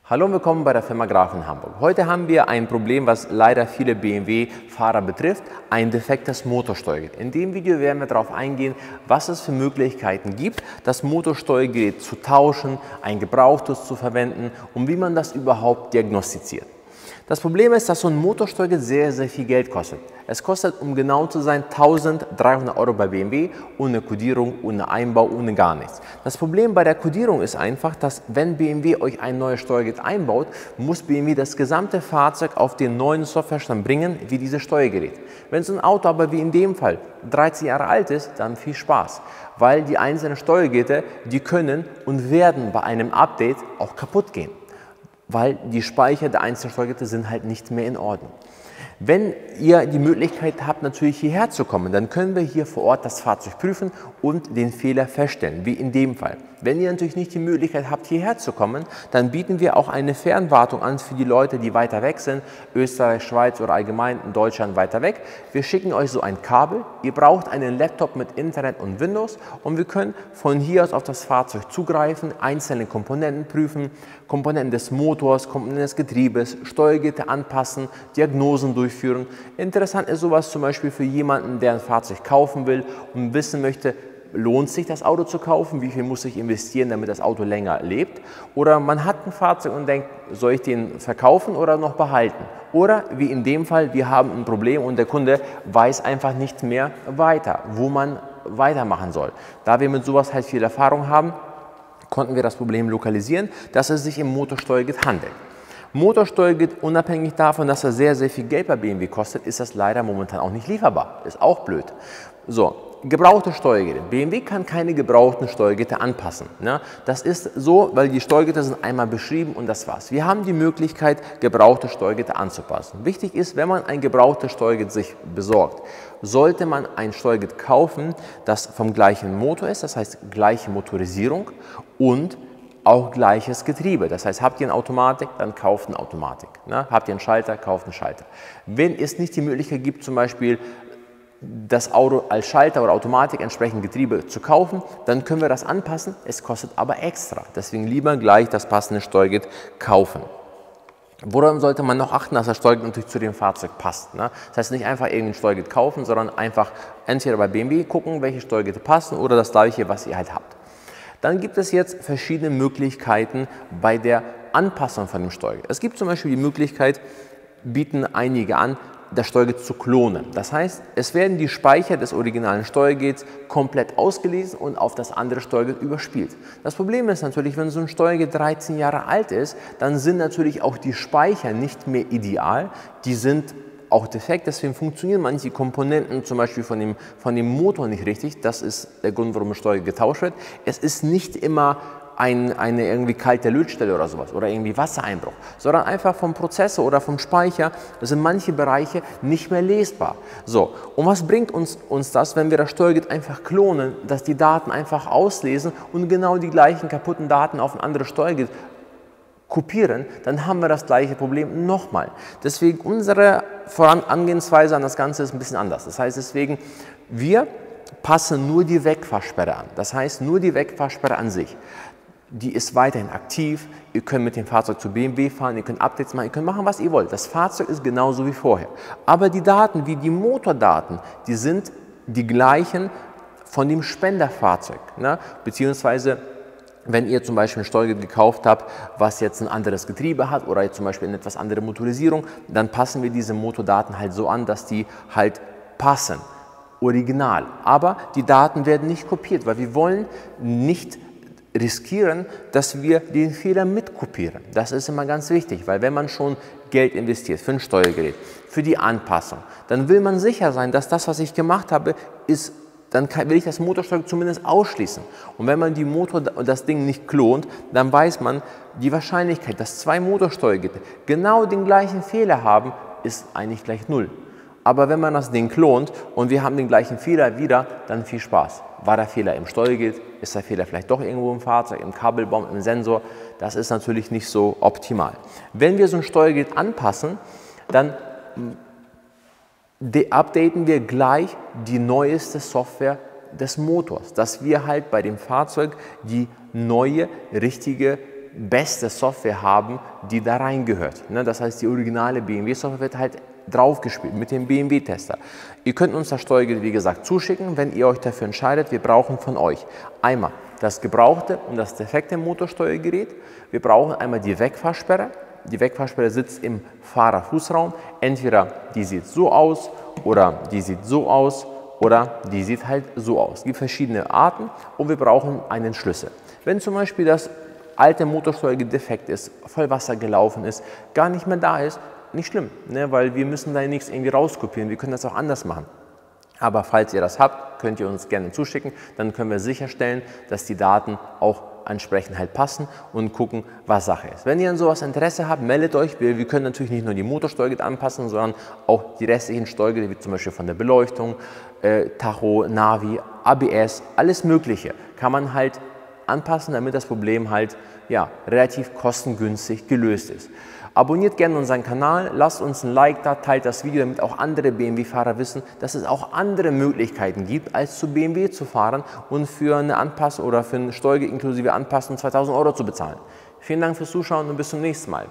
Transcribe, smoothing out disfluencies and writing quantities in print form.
Hallo und willkommen bei der Firma Graf in Hamburg. Heute haben wir ein Problem, was leider viele BMW-Fahrer betrifft, ein defektes Motorsteuergerät. In dem Video werden wir darauf eingehen, was es für Möglichkeiten gibt, das Motorsteuergerät zu tauschen, ein gebrauchtes zu verwenden und wie man das überhaupt diagnostiziert. Das Problem ist, dass so ein Motorsteuergerät sehr, sehr viel Geld kostet. Es kostet, um genau zu sein, 1.300 € bei BMW, ohne Kodierung, ohne Einbau, ohne gar nichts. Das Problem bei der Kodierung ist einfach, dass wenn BMW euch ein neues Steuergerät einbaut, muss BMW das gesamte Fahrzeug auf den neuen Softwarestand bringen, wie dieses Steuergerät. Wenn so ein Auto aber wie in dem Fall 13 Jahre alt ist, dann viel Spaß, weil die einzelnen Steuergeräte, die können und werden bei einem Update auch kaputt gehen, weil die Speicher der einzelnen Steuergeräte sind halt nicht mehr in Ordnung. Wenn ihr die Möglichkeit habt, natürlich hierher zu kommen, dann können wir hier vor Ort das Fahrzeug prüfen und den Fehler feststellen, wie in dem Fall. Wenn ihr natürlich nicht die Möglichkeit habt, hierher zu kommen, dann bieten wir auch eine Fernwartung an für die Leute, die weiter weg sind, Österreich, Schweiz oder allgemein in Deutschland weiter weg. Wir schicken euch so ein Kabel, ihr braucht einen Laptop mit Internet und Windows und wir können von hier aus auf das Fahrzeug zugreifen, einzelne Komponenten prüfen, Komponenten des Motors, Komponenten des Getriebes, Steuergeräte anpassen, Diagnosen durchführen. Interessant ist sowas zum Beispiel für jemanden, der ein Fahrzeug kaufen will und wissen möchte, lohnt sich das Auto zu kaufen, wie viel muss ich investieren, damit das Auto länger lebt? Oder man hat ein Fahrzeug und denkt, soll ich den verkaufen oder noch behalten? Oder wie in dem Fall, wir haben ein Problem und der Kunde weiß einfach nicht mehr weiter, wo man weitermachen soll. Da wir mit sowas halt viel Erfahrung haben, konnten wir das Problem lokalisieren, dass es sich im Motorsteuergerät handelt. Motorsteuergerät, unabhängig davon, dass er sehr, sehr viel Geld bei BMW kostet, ist das leider momentan auch nicht lieferbar. Ist auch blöd. So, gebrauchte Steuergeräte. BMW kann keine gebrauchten Steuergeräte anpassen. Ne? Das ist so, weil die Steuergeräte sind einmal beschrieben und das war's. Wir haben die Möglichkeit, gebrauchte Steuergeräte anzupassen. Wichtig ist, wenn man ein gebrauchtes Steuergerät sich besorgt, sollte man ein Steuergerät kaufen, das vom gleichen Motor ist, das heißt gleiche Motorisierung und auch gleiches Getriebe. Das heißt, habt ihr eine Automatik, dann kauft eine Automatik. Ne? Habt ihr einen Schalter, kauft einen Schalter. Wenn es nicht die Möglichkeit gibt, zum Beispiel das Auto als Schalter oder Automatik entsprechend Getriebe zu kaufen, dann können wir das anpassen. Es kostet aber extra. Deswegen lieber gleich das passende Steuergerät kaufen. Woran sollte man noch achten, dass das Steuergerät natürlich zu dem Fahrzeug passt? Ne? Das heißt, nicht einfach irgendein Steuergerät kaufen, sondern einfach entweder bei BMW gucken, welche Steuergeräte passen oder das gleiche, was ihr halt habt. Dann gibt es jetzt verschiedene Möglichkeiten bei der Anpassung von dem Steuergerät. Es gibt zum Beispiel die Möglichkeit, bieten einige an, das Steuergerät zu klonen. Das heißt, es werden die Speicher des originalen Steuergeräts komplett ausgelesen und auf das andere Steuergerät überspielt. Das Problem ist natürlich, wenn so ein Steuergerät 13 Jahre alt ist, dann sind natürlich auch die Speicher nicht mehr ideal. Die sind auch defekt, deswegen funktionieren manche Komponenten zum Beispiel von dem Motor nicht richtig. Das ist der Grund, warum das Steuergerät getauscht wird. Es ist nicht immer eine irgendwie kalte Lötstelle oder sowas oder irgendwie Wassereinbruch, sondern einfach vom Prozessor oder vom Speicher sind manche Bereiche nicht mehr lesbar. So, und was bringt uns das, wenn wir das Steuergerät einfach klonen, dass die Daten einfach auslesen und genau die gleichen kaputten Daten auf ein anderes Steuergerät kopieren, dann haben wir das gleiche Problem nochmal. Deswegen unsere Vorangehensweise an das Ganze ist ein bisschen anders. Das heißt deswegen, wir passen nur die Wegfahrsperre an. Das heißt nur die Wegfahrsperre an sich. Die ist weiterhin aktiv, ihr könnt mit dem Fahrzeug zu BMW fahren, ihr könnt Updates machen, ihr könnt machen, was ihr wollt. Das Fahrzeug ist genauso wie vorher. Aber die Daten, wie die Motordaten, die sind die gleichen von dem Spenderfahrzeug. Ne? Beziehungsweise, wenn ihr zum Beispiel ein Steuergerät gekauft habt, was jetzt ein anderes Getriebe hat oder jetzt zum Beispiel eine etwas andere Motorisierung, dann passen wir diese Motordaten halt so an, dass die halt passen, original. Aber die Daten werden nicht kopiert, weil wir wollen nicht riskieren, dass wir den Fehler mitkopieren. Das ist immer ganz wichtig, weil wenn man schon Geld investiert für ein Steuergerät, für die Anpassung, dann will man sicher sein, dass das, was ich gemacht habe, ist, dann will ich das Motorsteuergerät zumindest ausschließen. Und wenn man das Ding nicht klont, dann weiß man, die Wahrscheinlichkeit, dass zwei Motorsteuergeräte genau den gleichen Fehler haben, ist eigentlich gleich 0. Aber wenn man das Ding klont und wir haben den gleichen Fehler wieder, dann viel Spaß. War der Fehler im Steuergerät? Ist der Fehler vielleicht doch irgendwo im Fahrzeug, im Kabelbaum, im Sensor? Das ist natürlich nicht so optimal. Wenn wir so ein Steuergerät anpassen, dann updaten wir gleich die neueste Software des Motors, dass wir halt bei dem Fahrzeug die neue, richtige beste Software haben, die da reingehört. Das heißt, die originale BMW-Software wird halt draufgespielt mit dem BMW-Tester. Ihr könnt uns das Steuergerät, wie gesagt, zuschicken, wenn ihr euch dafür entscheidet. Wir brauchen von euch einmal das gebrauchte und das defekte Motorsteuergerät. Wir brauchen einmal die Wegfahrsperre. Die Wegfahrsperre sitzt im Fahrerfußraum. Entweder die sieht so aus oder die sieht so aus oder die sieht halt so aus. Es gibt verschiedene Arten und wir brauchen einen Schlüssel. Wenn zum Beispiel das alte Motorsteuergerät defekt ist, voll Wasser gelaufen ist, gar nicht mehr da ist, nicht schlimm, weil wir müssen da nichts irgendwie rauskopieren. Wir können das auch anders machen. Aber falls ihr das habt, könnt ihr uns gerne zuschicken. Dann können wir sicherstellen, dass die Daten auch entsprechend halt passen und gucken, was Sache ist. Wenn ihr an sowas Interesse habt, meldet euch. Wir können natürlich nicht nur die Motorsteuergeräte anpassen, sondern auch die restlichen Steuergeräte, wie zum Beispiel von der Beleuchtung, Tacho, Navi, ABS, alles Mögliche kann man halt anpassen, damit das Problem halt relativ kostengünstig gelöst ist. Abonniert gerne unseren Kanal, lasst uns ein Like da, teilt das Video, damit auch andere BMW-Fahrer wissen, dass es auch andere Möglichkeiten gibt, als zu BMW zu fahren und für eine Anpassung oder für ein Steuergerät inklusive Anpassung 2000 € zu bezahlen. Vielen Dank fürs Zuschauen und bis zum nächsten Mal.